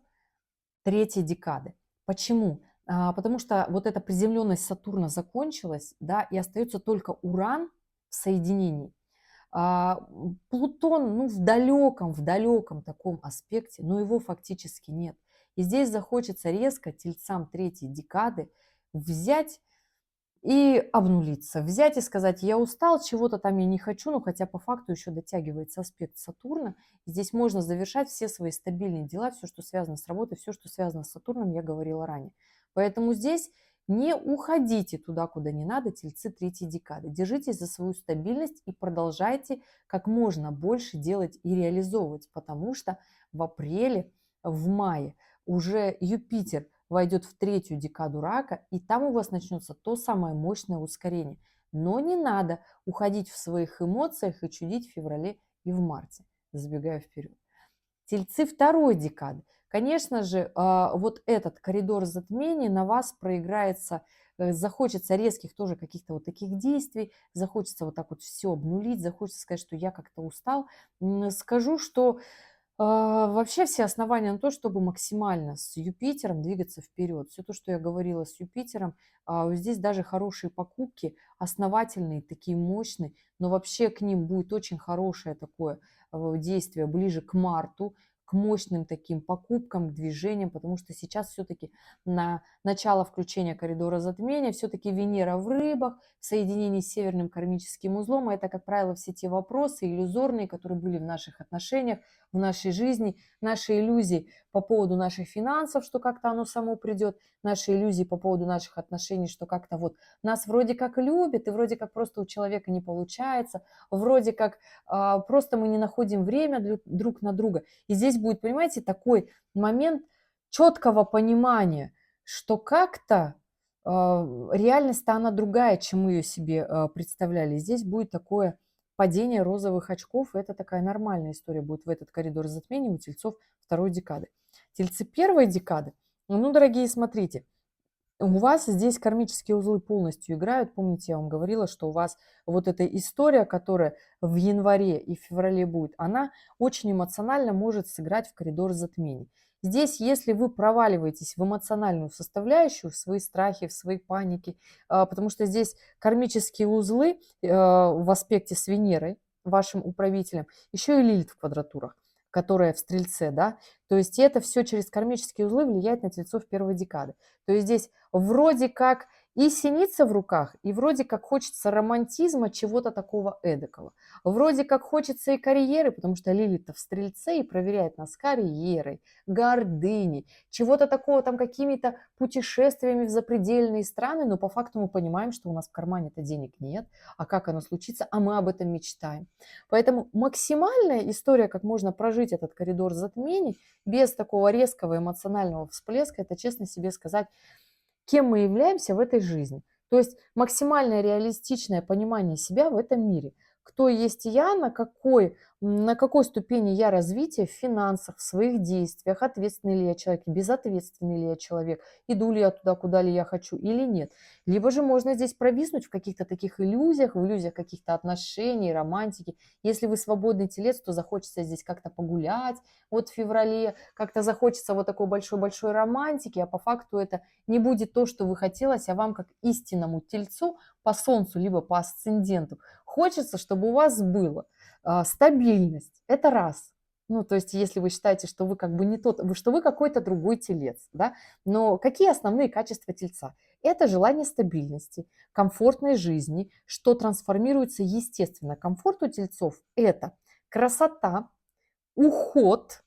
третьей декады. Почему? Потому что вот эта приземленность Сатурна закончилась, да, и остается только Уран в соединении. Плутон, ну, в далеком таком аспекте, но его фактически нет. И здесь захочется резко тельцам третьей декады взять и обнулиться, взять и сказать, я устал, чего-то там я не хочу, но хотя по факту еще дотягивается аспект Сатурна. Здесь можно завершать все свои стабильные дела, все, что связано с работой, все, что связано с Сатурном, я говорила ранее. Поэтому здесь не уходите туда, куда не надо, тельцы третьей декады. Держитесь за свою стабильность и продолжайте как можно больше делать и реализовывать, потому что в апреле, в мае уже Юпитер войдет в третью декаду рака, и там у вас начнется то самое мощное ускорение. Но не надо уходить в своих эмоциях и чудить в феврале и в марте, забегая вперед. Тельцы второй декады. Конечно же, вот этот коридор затмений на вас проиграется, захочется резких тоже каких-то вот таких действий, захочется вот так вот все обнулить, захочется сказать, что я как-то устал. Скажу, что вообще все основания на то, чтобы максимально с Юпитером двигаться вперед. Все то, что я говорила с Юпитером, здесь даже хорошие покупки, основательные, такие мощные, но вообще к ним будет очень хорошее такое действие ближе к марту, к мощным таким покупкам, к движениям, потому что сейчас все-таки на начало включения коридора затмения все-таки Венера в рыбах в соединении с северным кармическим узлом, а это, как правило, все те вопросы иллюзорные, которые были в наших отношениях, в нашей жизни, наши иллюзии по поводу наших финансов, что как-то оно само придет, наши иллюзии по поводу наших отношений, что как-то вот нас вроде как любят, и вроде как просто у человека не получается, вроде как просто мы не находим время друг на друга. И здесь будет, понимаете, такой момент четкого понимания, что как-то реальность-то она другая, чем мы ее себе представляли. И здесь будет такое падение розовых очков. Это такая нормальная история будет в этот коридор затмения у тельцов второй декады. Тельцы первой декады, ну, дорогие, смотрите, у вас здесь кармические узлы полностью играют. Помните, я вам говорила, что у вас вот эта история, которая в январе и в феврале будет, она очень эмоционально может сыграть в коридор затмений. Здесь, если вы проваливаетесь в эмоциональную составляющую, в свои страхи, в свои паники, потому что здесь кармические узлы в аспекте с Венерой, вашим управителем, еще и Лилит в квадратурах, которая в Стрельце, да, то есть это все через кармические узлы влияет на тельцов первой декады. То есть здесь вроде как и синица в руках, и вроде как хочется романтизма, чего-то такого эдакого. Вроде как хочется и карьеры, потому что Лилит-то в Стрельце и проверяет нас карьерой, гордыней, чего-то такого там какими-то путешествиями в запредельные страны, но по факту мы понимаем, что у нас в кармане-то денег нет, а как оно случится, а мы об этом мечтаем. Поэтому максимальная история, как можно прожить этот коридор затмений без такого резкого эмоционального всплеска, это честно себе сказать, кем мы являемся в этой жизни. То есть максимально реалистичное понимание себя в этом мире. кто есть я, на какой ступени я развития в финансах, в своих действиях, ответственный ли я человек, безответственный ли я человек, иду ли я туда, куда ли я хочу или нет. Либо же можно здесь провиснуть в каких-то таких иллюзиях, в иллюзиях каких-то отношений, романтики. Если вы свободный телец, то захочется здесь как-то погулять, вот в феврале, как-то захочется вот такой большой-большой романтики, а по факту это не будет то, что вы хотелось, а вам как истинному тельцу по солнцу, либо по асценденту хочется, чтобы у вас было стабильность. Это раз. Ну, то есть, если вы считаете, что вы как бы не тот, что вы какой-то другой телец, да, но какие основные качества тельца? Это желание стабильности, комфортной жизни, что трансформируется естественно. Комфорт у тельцов – это красота, уход,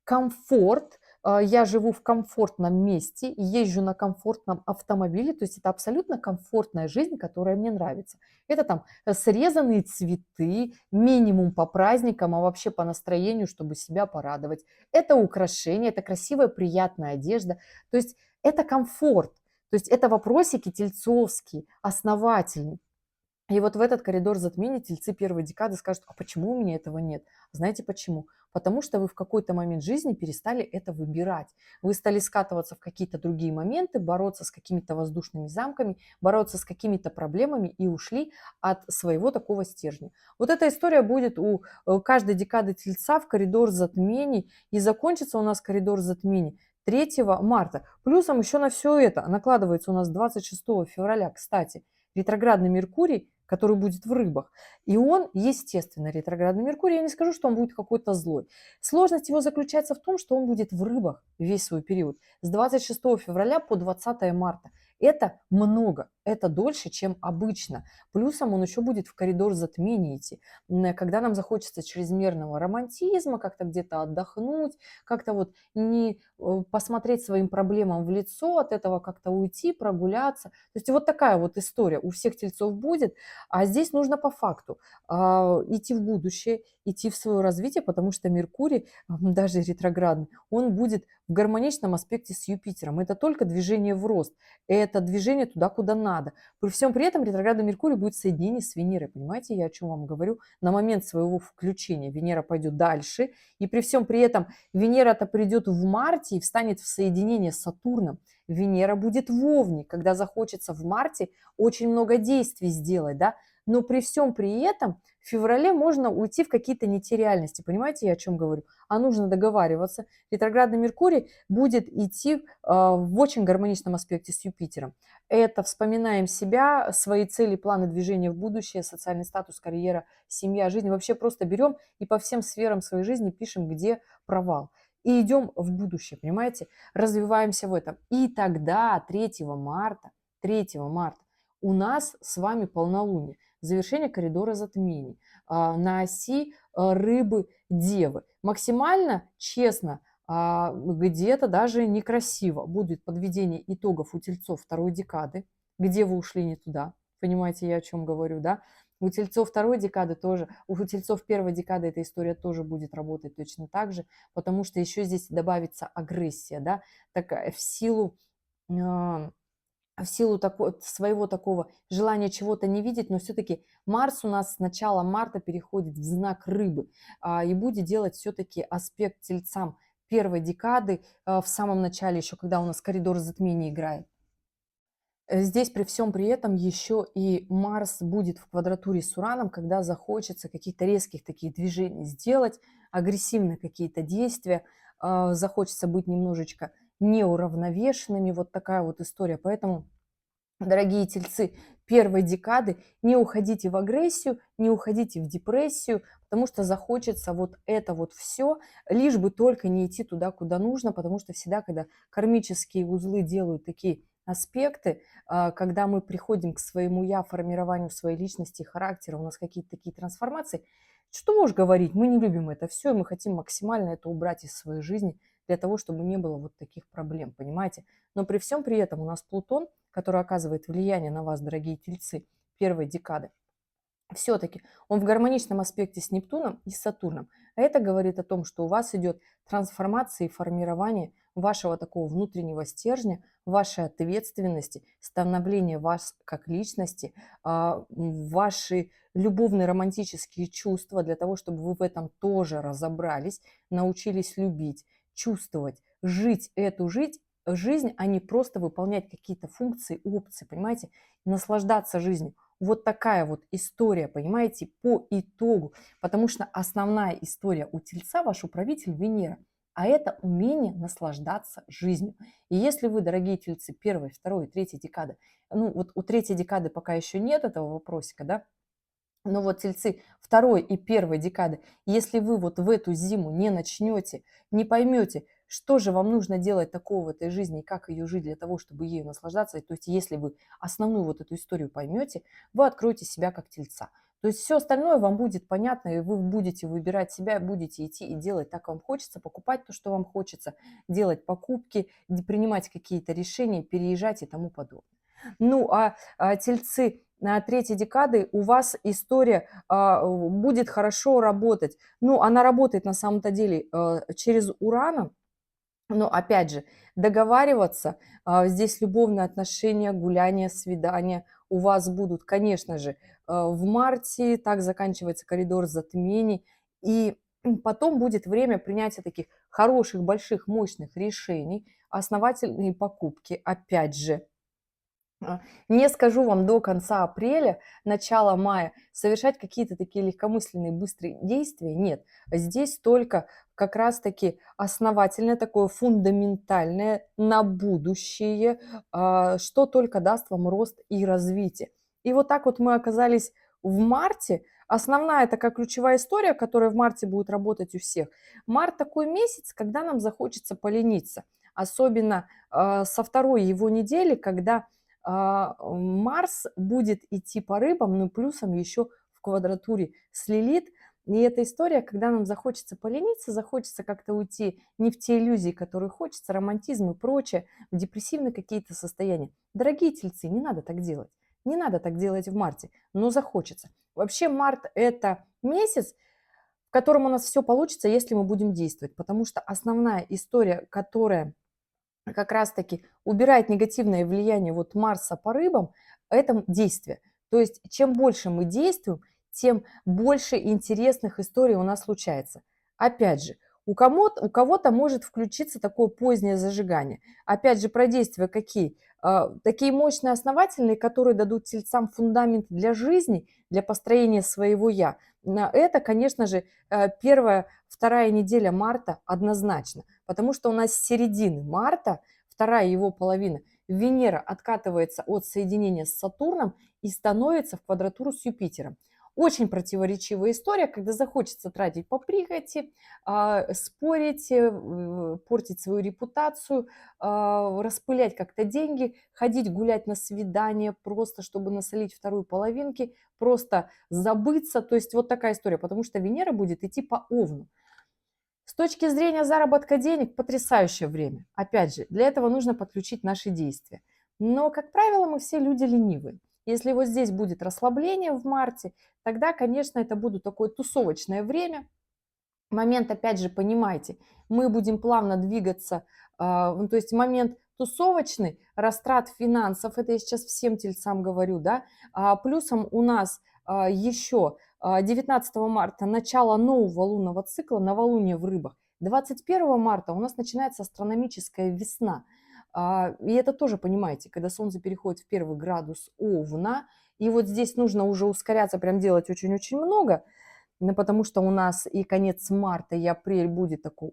комфорт. Я живу в комфортном месте, езжу на комфортном автомобиле, то есть это абсолютно комфортная жизнь, которая мне нравится. Это там срезанные цветы, минимум по праздникам, а вообще по настроению, чтобы себя порадовать. Это украшения, это красивая, приятная одежда. То есть это комфорт. То есть это вопросики тельцовские, основательные. И вот в этот коридор затмений тельцы первой декады скажут: а почему у меня этого нет? Знаете почему? Потому что вы в какой-то момент жизни перестали это выбирать. Вы стали скатываться в какие-то другие моменты, бороться с какими-то воздушными замками, бороться с какими-то проблемами и ушли от своего такого стержня. Вот эта история будет у каждой декады тельца в коридор затмений, и закончится у нас коридор затмений 3 марта. Плюсом еще на все это накладывается у нас 26 февраля, кстати, ретроградный Меркурий, который будет в рыбах. И он, естественно, ретроградный Меркурий, я не скажу, что он будет какой-то злой. Сложность его заключается в том, что он будет в рыбах весь свой период с 26 февраля по 20 марта. Это много, это дольше, чем обычно. Плюсом он еще будет в коридор затмений идти, когда нам захочется чрезмерного романтизма, как-то где-то отдохнуть, как-то вот не посмотреть своим проблемам в лицо, от этого как-то уйти, прогуляться. То есть вот такая вот история у всех тельцов будет. А здесь нужно по факту идти в будущее, идти в свое развитие, потому что Меркурий, даже ретроградный, он будет в гармоничном аспекте с Юпитером. Это только движение в рост, это движение туда, куда надо. При всем при этом ретроградный Меркурий будет в соединении с Венерой. Понимаете, я о чем вам говорю? На момент своего включения Венера пойдет дальше, и при всем при этом Венера-то придет в марте и встанет в соединение с Сатурном. Венера будет в Овне, когда захочется в марте очень много действий сделать, да, но при всем при этом в феврале можно уйти в какие-то нетериальности, понимаете, я о чем говорю? А нужно договариваться. Ретроградный Меркурий будет идти в очень гармоничном аспекте с Юпитером. Это вспоминаем себя, свои цели, планы движения в будущее, социальный статус, карьера, семья, жизнь. Вообще просто берем и по всем сферам своей жизни пишем, где провал. И идем в будущее, понимаете? Развиваемся в этом. И тогда 3 марта у нас с вами полнолуние, завершение коридора затмений на оси рыбы девы. Максимально честно, где-то даже некрасиво будет подведение итогов у тельцов второй декады, где вы ушли не туда. Понимаете, я о чем говорю, да? У тельцов второй декады тоже, у тельцов первой декады эта история тоже будет работать точно так же, потому что еще здесь добавится агрессия, да, такая а, в силу своего такого желания чего-то не видеть, но все-таки Марс у нас с начала марта переходит в знак рыбы и будет делать все-таки аспект тельцам первой декады в самом начале, еще когда у нас коридор затмений играет. Здесь при всем при этом еще и Марс будет в квадратуре с Ураном, когда захочется каких-то резких таких движений сделать, агрессивные какие-то действия, захочется быть немножечко неуравновешенными, вот такая вот история. Поэтому, дорогие тельцы первой декады, не уходите в агрессию, не уходите в депрессию, потому что захочется вот это вот все, лишь бы только не идти туда, куда нужно, потому что всегда, когда кармические узлы делают такие аспекты, когда мы приходим к своему я, формированию своей личности, характера, у нас какие-то такие трансформации, что можешь говорить, мы не любим это все, и мы хотим максимально это убрать из своей жизни для того, чтобы не было вот таких проблем, понимаете? Но при всем при этом у нас Плутон, который оказывает влияние на вас, дорогие тельцы, первой декады, все-таки он в гармоничном аспекте с Нептуном и с Сатурном. А это говорит о том, что у вас идет трансформация и формирование вашего такого внутреннего стержня, вашей ответственности, становления вас как личности, ваши любовные романтические чувства для того, чтобы вы в этом тоже разобрались, научились любить, чувствовать, жить жизнь, а не просто выполнять какие-то функции, опции, понимаете, наслаждаться жизнью. Вот такая вот история, понимаете, по итогу. Потому что основная история у Тельца, ваш управитель Венера, а это умение наслаждаться жизнью. И если вы, дорогие Тельцы, первой, второй, третьей декады, ну вот у третьей декады пока еще нет этого вопросика, да, но вот Тельцы второй и первой декады, если вы вот в эту зиму не начнете, не поймете, что же вам нужно делать такого в этой жизни и как ее жить для того, чтобы ею наслаждаться, то есть если вы основную вот эту историю поймете, вы откроете себя как Тельца. То есть все остальное вам будет понятно, и вы будете выбирать себя, будете идти и делать так, как вам хочется, покупать то, что вам хочется, делать покупки, принимать какие-то решения, переезжать и тому подобное. Ну, Тельцы третьей декады у вас история будет хорошо работать. Ну, она работает на самом-то деле через Урана, но опять же, договариваться, здесь любовные отношения, гуляния, свидания у вас будут, конечно же, в марте, так заканчивается коридор затмений, и потом будет время принятия таких хороших, больших, мощных решений, основательные покупки, опять же. Не скажу вам до конца апреля, начала мая совершать какие-то такие легкомысленные быстрые действия. Нет, здесь только как раз-таки основательное такое фундаментальное на будущее, что только даст вам рост и развитие. И вот так вот мы оказались в марте. Основная такая ключевая история, которая в марте будет работать у всех. Март такой месяц, когда нам захочется полениться. Особенно со второй его недели, когда Марс будет идти по рыбам, но плюсом еще в квадратуре с Лилит. И эта история, когда нам захочется полениться, захочется как-то уйти не в те иллюзии, которые хочется, романтизм и прочее, в депрессивные какие-то состояния. Дорогие тельцы, не надо так делать. Не надо так делать в марте, но захочется. Вообще март – это месяц, в котором у нас все получится, если мы будем действовать. Потому что основная история, которая как раз-таки убирает негативное влияние вот Марса по рыбам, это действие. То есть чем больше мы действуем, тем больше интересных историй у нас случается. Опять же, у кого-то может включиться такое позднее зажигание. Опять же, про действия какие? Такие мощные, основательные, которые дадут тельцам фундамент для жизни, для построения своего «я». Это, конечно же, первая, вторая неделя марта однозначно. Потому что у нас с середины марта, вторая его половина, Венера откатывается от соединения с Сатурном и становится в квадратуру с Юпитером. Очень противоречивая история, когда захочется тратить по прихоти, спорить, портить свою репутацию, распылять как-то деньги, ходить гулять на свидания, просто чтобы насолить второй половинке, просто забыться. То есть вот такая история, потому что Венера будет идти по Овну. С точки зрения заработка денег, потрясающее время. Опять же, для этого нужно подключить наши действия. Но, как правило, мы все люди ленивые. Если вот здесь будет расслабление в марте, тогда, конечно, это будет такое тусовочное время. Момент, опять же, понимаете, мы будем плавно двигаться, ну, то есть момент тусовочный, растрат финансов, это я сейчас всем тельцам говорю, да, плюсом у нас еще 19 марта начало нового лунного цикла, новолуние в рыбах. 21 марта у нас начинается астрономическая весна. И это тоже, понимаете, когда Солнце переходит в первый градус Овна, и вот здесь нужно уже ускоряться, прям делать очень-очень много, ну, потому что у нас и конец марта, и апрель будет такой,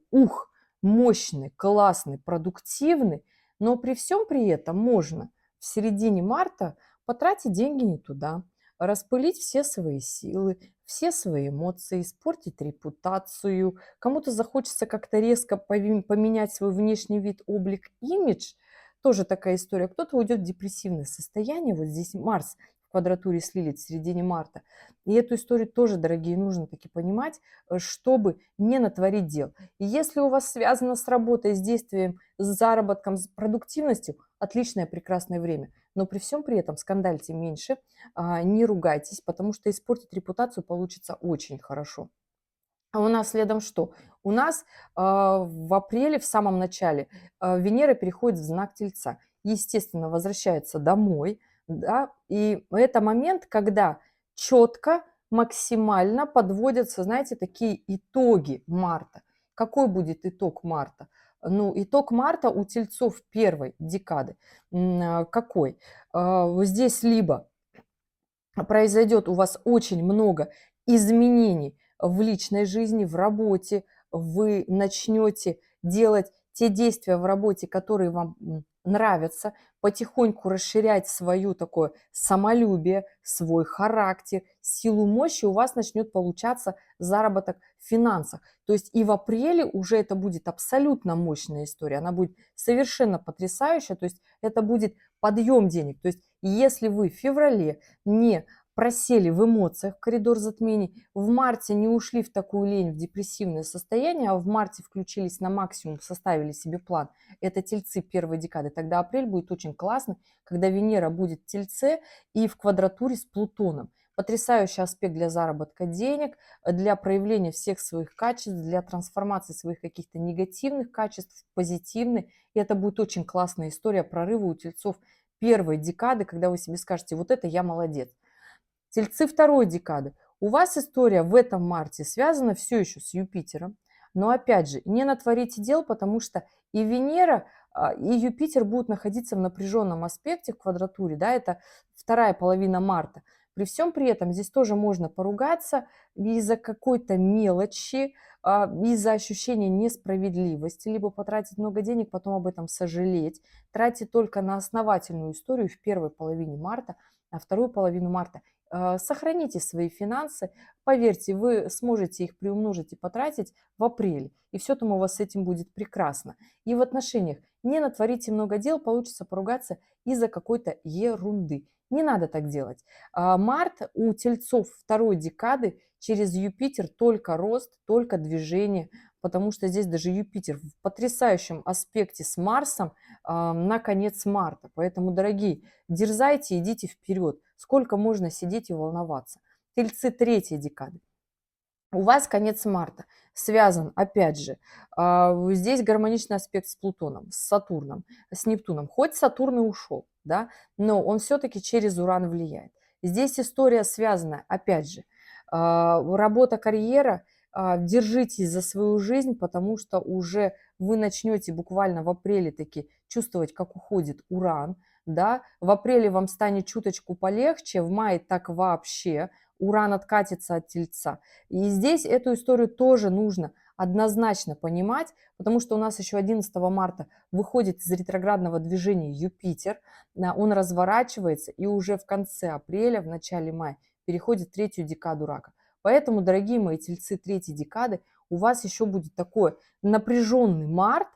мощный, классный, продуктивный, но при всем при этом можно в середине марта потратить деньги не туда, распылить все свои силы, все свои эмоции, испортить репутацию. Кому-то захочется как-то резко поменять свой внешний вид, облик, имидж. Тоже такая история. Кто-то уйдет в депрессивное состояние. Вот здесь Марс в квадратуре с Лилит в середине марта. И эту историю тоже, дорогие, нужно таки понимать, чтобы не натворить дел. И если у вас связано с работой, с действием, с заработком, с продуктивностью, отличное, прекрасное время. Но при всем при этом скандальте меньше, не ругайтесь, потому что испортить репутацию получится очень хорошо. А у нас следом что? У нас в апреле, в самом начале, Венера переходит в знак Тельца. Естественно, возвращается домой, да, и это момент, когда четко, максимально подводятся, знаете, такие итоги марта. Какой будет итог марта? Ну, итог марта у тельцов первой декады. Какой? Вот здесь либо произойдет у вас очень много изменений в личной жизни, в работе, вы начнете делать те действия в работе, которые вам нравятся, потихоньку расширять свое такое самолюбие, свой характер, силу мощи, у вас начнет получаться заработок в финансах. То есть и в апреле уже это будет абсолютно мощная история, она будет совершенно потрясающая, то есть это будет подъем денег. То есть если вы в феврале не просели в эмоциях, в коридор затмений, в марте не ушли в такую лень, в депрессивное состояние, а в марте включились на максимум, составили себе план, это тельцы первой декады, тогда апрель будет очень классно, когда Венера будет в тельце и в квадратуре с Плутоном. Потрясающий аспект для заработка денег, для проявления всех своих качеств, для трансформации своих каких-то негативных качеств в позитивные. И это будет очень классная история прорыва у тельцов первой декады, когда вы себе скажете, вот это я молодец. Тельцы второй декады. У вас история в этом марте связана все еще с Юпитером. Но опять же, не натворите дел, потому что и Венера, и Юпитер будут находиться в напряженном аспекте в квадратуре. Да, это вторая половина марта. При всем при этом здесь тоже можно поругаться из-за какой-то мелочи, из-за ощущения несправедливости, либо потратить много денег, потом об этом сожалеть. Тратить только на основательную историю в первой половине марта, а вторую половину марта сохраните свои финансы, поверьте, вы сможете их приумножить и потратить в апреле, и все там у вас с этим будет прекрасно. И в отношениях не натворите много дел, получится поругаться из-за какой-то ерунды. Не надо так делать. Март у тельцов второй декады через Юпитер только рост, только движение, потому что здесь даже Юпитер в потрясающем аспекте с Марсом на конец марта. Поэтому, дорогие, дерзайте, идите вперед. Сколько можно сидеть и волноваться? Тельцы третьей декады. У вас конец марта связан, опять же, здесь гармоничный аспект с Плутоном, с Сатурном, с Нептуном. Хоть Сатурн и ушел, да, но он все-таки через Уран влияет. Здесь история связана, опять же, работа, карьера, держитесь за свою жизнь, потому что уже вы начнете буквально в апреле таки чувствовать, как уходит Уран, да, в апреле вам станет чуточку полегче, в мае так вообще, Уран откатится от Тельца. И здесь эту историю тоже нужно однозначно понимать, потому что у нас еще 11 марта выходит из ретроградного движения Юпитер, он разворачивается и уже в конце апреля, в начале мая переходит в третью декаду рака. Поэтому, дорогие мои тельцы третьей декады, у вас еще будет такой напряженный март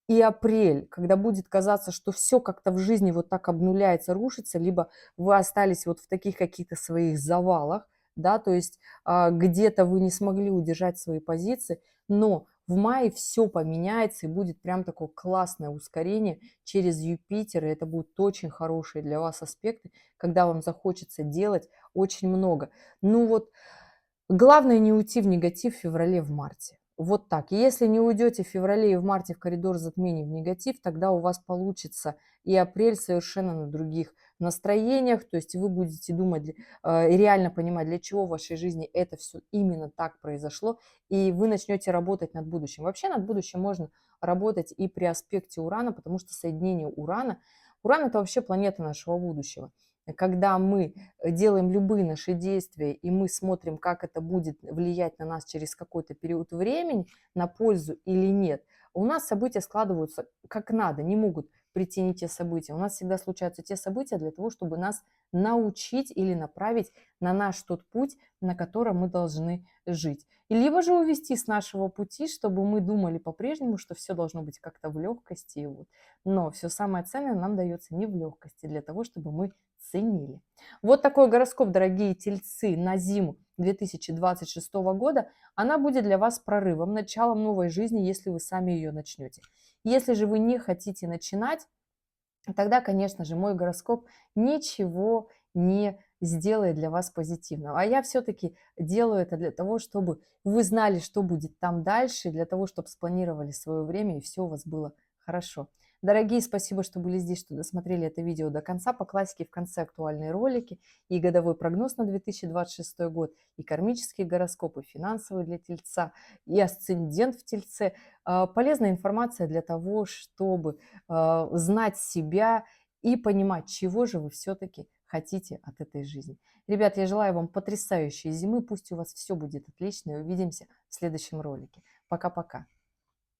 и апрель, когда будет казаться, что все как-то в жизни вот так обнуляется, рушится, либо вы остались вот в таких каких-то своих завалах, да, то есть где-то вы не смогли удержать свои позиции, но в мае все поменяется и будет прям такое классное ускорение через Юпитер, и это будут очень хорошие для вас аспекты, когда вам захочется делать очень много. Ну вот, главное не уйти в негатив в феврале, в марте. Вот так. Если не уйдете в феврале и в марте в коридор затмений в негатив, тогда у вас получится и апрель совершенно на других настроениях, то есть вы будете думать и реально понимать, для чего в вашей жизни это все именно так произошло, и вы начнете работать над будущим. Вообще над будущим можно работать и при аспекте Урана, потому что соединение Урана, Уран это вообще планета нашего будущего. Когда мы делаем любые наши действия, и мы смотрим, как это будет влиять на нас через какой-то период времени, на пользу или нет, у нас события складываются как надо, не могут прийти не те события. У нас всегда случаются те события для того, чтобы нас научить или направить на наш тот путь, на котором мы должны жить. И либо же увести с нашего пути, чтобы мы думали по-прежнему, что все должно быть как-то в легкости. Вот. Но все самое ценное нам дается не в легкости, для того, чтобы мы ценили. Вот такой гороскоп, дорогие тельцы, на зиму 2026 года. Она будет для вас прорывом, началом новой жизни, если вы сами ее начнете. Если же вы не хотите начинать, тогда, конечно же, мой гороскоп ничего не сделает для вас позитивного. А я все-таки делаю это для того, чтобы вы знали, что будет там дальше, для того, чтобы спланировали свое время и все у вас было хорошо. Дорогие, спасибо, что были здесь, что досмотрели это видео до конца. По классике в конце актуальные ролики и годовой прогноз на 2026 год, и кармические гороскопы, финансовые для Тельца, и асцендент в Тельце. Полезная информация для того, чтобы знать себя и понимать, чего же вы все-таки хотите от этой жизни. Ребят, я желаю вам потрясающей зимы, пусть у вас все будет отлично, и увидимся в следующем ролике. Пока-пока.